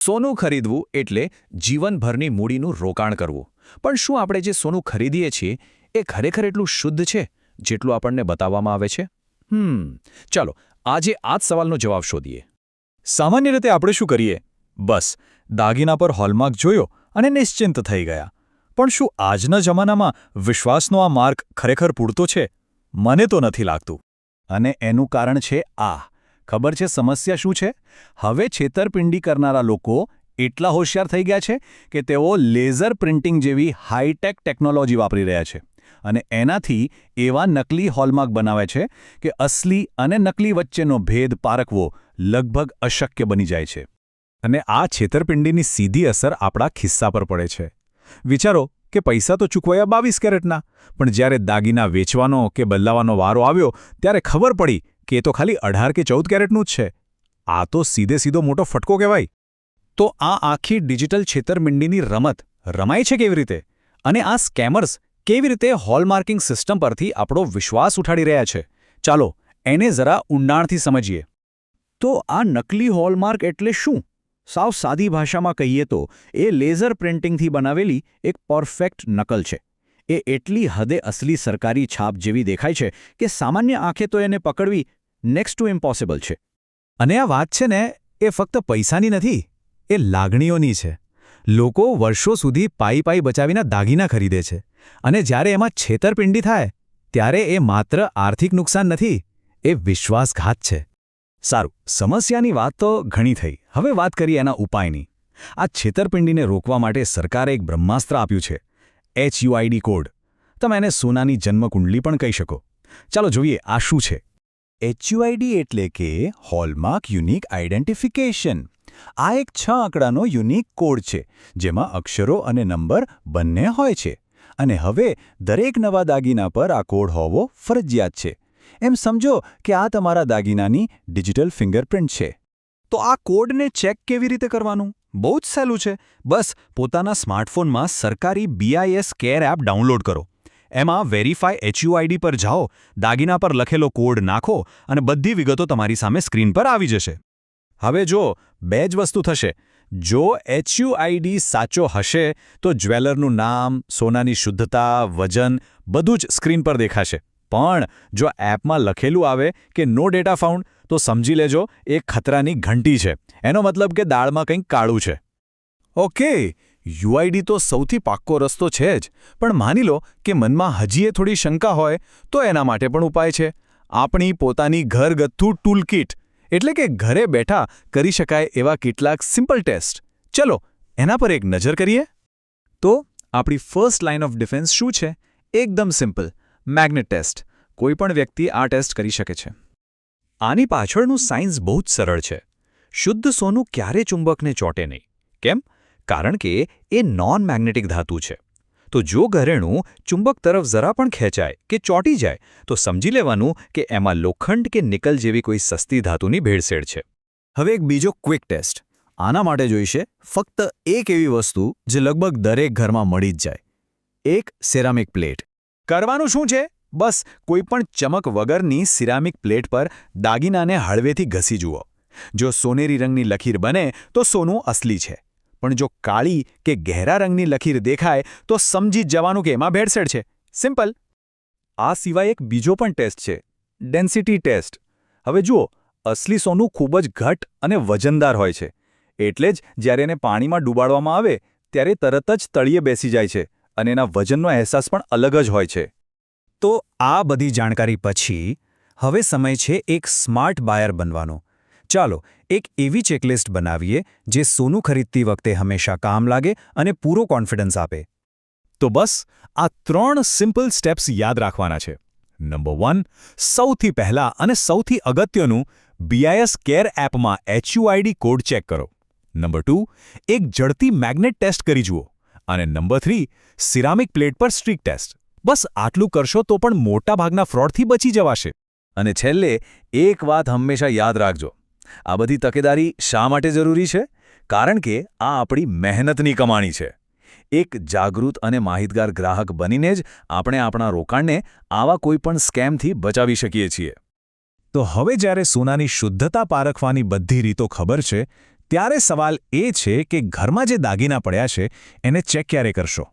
સોનું ખરીદવું એટલે જીવનભરની મૂડીનું રોકાણ કરવું. પણ શું આપણે જે સોનું ખરીદીએ છીએ એ ખરેખર એટલું શુદ્ધ છે જેટલું આપણને બતાવવામાં આવે છે? ચાલો આજે આ જ સવાલનો જવાબ શોધીએ. સામાન્ય રીતે આપણે શું કરીએ? બસ દાગીના પર હોલમાર્ક જોયો અને નિશ્ચિંત થઈ ગયા. પણ શું આજના જમાનામાં વિશ્વાસનો આ માર્ગ ખરેખર પૂરતો છે? મને તો નથી લાગતું. અને એનું કારણ છે આ. ખબર છે સમસ્યા શું છે? હવે છેતરપિંડી કરનારા લોકો એટલા હોશિયાર થઈ ગયા છે કે તેઓ લેઝર પ્રિન્ટિંગ જેવી હાઈટેક ટેકનોલોજી વાપરી રહ્યા છે. અને એનાથી એવા નકલી હોલમાર્ક બનાવે છે કે અસલી અને નકલી વચ્ચેનો ભેદ પારખવો લગભગ અશક્ય બની જાય છે. અને આ છેતરપિંડીની સીધી અસર આપણા ખિસ્સા પર પડે છે. વિચારો કે પૈસા તો ચૂકવાયા 22 કેરેટના, પણ જ્યારે દાગીના વેચવાનો કે બદલાવાનો વારો આવ્યો ત્યારે ખબર પડી કે એ તો ખાલી 18 કે 14 કેરેટનું જ છે. આ તો સીધો મોટો ફટકો કહેવાય. તો આ આખી ડિજિટલ છેતરપિંડીની રમત રમાય છે કેવી રીતે? અને આ સ્કેમર્સ કેવી રીતે હોલમાર્કિંગ સિસ્ટમ પરથી આપણો વિશ્વાસ ઉઠાડી રહ્યા છે? ચાલો એને જરા ઊંડાણથી સમજીએ. તો આ નકલી હોલમાર્ક એટલે શું? સાવ સાદી ભાષામાં કહીએ તો એ લેઝર પ્રિન્ટિંગથી બનાવેલી એક પરફેક્ટ નકલ છે. એ એટલી હદે અસલી સરકારી છાપ જેવી દેખાય છે કે સામાન્ય આંખે તો એને પકડવી નેક્સ્ટ ટુ ઇમ્પોસિબલ છે. અને આ વાત છે ને, એ ફક્ત પૈસાની નથી, એ લાગણીઓની છે. લોકો વર્ષો સુધી પાઈ બચાવીને દાગીના ખરીદે છે, અને જ્યારે એમાં છેતરપિંડી થાય ત્યારે એ માત્ર આર્થિક નુકસાન નથી, એ વિશ્વાસઘાત છે. સારું, સમસ્યાની વાત તો ઘણી થઈ. હવે વાત કરીએ એના ઉપાયની. આ છેતરપિંડીને રોકવા માટે સરકારે એક બ્રહ્માસ્ત્ર આપ્યું છે, HUID કોડ. તમે એને સોનાની જન્મકુંડલી પણ કહી શકો. ચાલો જોઈએ આ શું છે. HUID એટલે કે હોલમાર્ક યુનિક આઇડેન્ટિફિકેશન. આ એક 6 આંકડાનો યુનિક કોડ છે જેમાં અક્ષરો અને નંબર બંને હોય છે. અને હવે દરેક નવા દાગીના પર આ કોડ હોવો ફરજિયાત છે. એમ સમજો કે આ તમારા દાગીનાની ડિજિટલ ફિંગરપ્રિન્ટ છે. તો આ કોડને ચેક કેવી રીતે કરવાનું? બહુ જ સહેલું છે. બસ પોતાના સ્માર્ટફોનમાં સરકારી BIS કેર એપ ડાઉનલોડ કરો. એમાં વેરીફાઈ HUID પર જાઓ, દાગીના પર લખેલો કોડ નાખો અને બધી વિગતો તમારી સામે સ્ક્રીન પર આવી જશે. હવે જો 2 જ વસ્તુ થશે. જો HUID સાચો હશે તો જ્વેલરનું નામ, સોનાની શુદ્ધતા, વજન બધું જ સ્ક્રીન પર દેખાશે. પણ જો એપમાં લખેલું આવે કે નો ડેટા ફાઉન્ડ, તો સમજી લેજો એ ખતરાની ઘંટી છે. એનો મતલબ કે દાળમાં કંઈક કાળું છે. ઓકે, UID તો સૌથી પાક્કો રસ્તો છે જ, પણ માની લો કે મનમાં હજીએ થોડી શંકા હોય તો એના માટે પણ ઉપાય છે. આપણી પોતાની ઘરગથ્થુ ટૂલકિટ, એટલે કે ઘરે બેઠા કરી શકાય એવા કેટલાક સિમ્પલ ટેસ્ટ. ચલો એના પર એક નજર કરીએ. તો આપણી ફર્સ્ટ લાઇન ઓફ ડિફેન્સ શું છે? એકદમ સિમ્પલ, મેગ્નેટ ટેસ્ટ. કોઈ પણ વ્યક્તિ આ ટેસ્ટ કરી શકે છે. આની પાછળનું સાયન્સ બહુ જ સરળ છે. શુદ્ધ સોનું ક્યારે ચુંબકને ચોંટે નહીં. કેમ? કારણ કે એ નોન મેગ્નેટિક ધાતુ છે. તો જો ઘરેણું ચુંબક તરફ જરા પણ ખેંચાય કે ચોંટી જાય તો સમજી લેવાનું કે એમાં લોખંડ કે નિકલ જેવી કોઈ સસ્તી ધાતુની ભેળસેળ છે. હવે એક બીજો ક્વિક ટેસ્ટ. આના માટે જોઈશે ફક્ત એક એવી વસ્તુ જે લગભગ દરેક ઘરમાં મળી જ જાય. એક સિરામિક પ્લેટ. કરવાનું શું છે? બસ કોઈ પણ ચમક વગરની સિરામિક પ્લેટ પર દાગીનાને હળવેથી ઘસી જુઓ. જો સોનેરી રંગની લકીર બને તો સોનું અસલી છે. પણ જો કાળી કે ગહેરા રંગની લકીર દેખાય તો સમજી જવાનું કે એમાં ભેળસેળ છે. સિમ્પલ. આ સિવાય એક બીજો પણ ટેસ્ટ છે, ડેન્સિટી ટેસ્ટ. હવે જુઓ, અસલી સોનું ખૂબ જ ઘટ અને વજનદાર હોય છે. એટલે જ જ્યારે એને પાણીમાં ડૂબાડવામાં આવે ત્યારે તરત જ તળિયે બેસી જાય છે અને એના વજનનો અહેસાસ પણ અલગ જ હોય છે. તો આ બધી જાણકારી પછી હવે સમય છે એક સ્માર્ટ બાયર બનવાનો. ચાલો એક એવી ચેકલિસ્ટ બનાવીએ જે સોનું ખરીદતી વખતે હંમેશા કામ લાગે અને પૂરો કોન્ફિડન્સ આપે. તો બસ આ 3 સિમ્પલ સ્ટેપ્સ યાદ રાખવાના છે. નંબર 1, સૌથી પહેલા અને સૌથી અગત્યનું, BIS કેર એપમાં HUID કોડ ચેક કરો. નંબર 2, એક ઝડપી મેગ્નેટ ટેસ્ટ કરી જુઓ. અને નંબર 3, સિરામિક પ્લેટ પર સ્ટ્રીક ટેસ્ટ. બસ આટલું કરશો તો પણ મોટાભાગના ફ્રોડથી બચી જવાશે. અને છેલ્લે એક વાત હંમેશા યાદ રાખજો. આ બધી તકેદારી શા માટે જરૂરી છે? કારણ કે આ આપણી મહેનતની કમાણી છે. એક જાગૃત અને માહિતગાર ગ્રાહક બનીને જ આપણે આપણા રોકાણને આવા કોઈપણ સ્કેમથી બચાવી શકીએ છીએ. તો હવે જ્યારે સોનાની શુદ્ધતા પારખવાની બધી રીતો ખબર છે, ત્યારે સવાલ એ છે કે ઘરમાં જે દાગીના પડ્યા છે એને ચેક ક્યારે કરશો?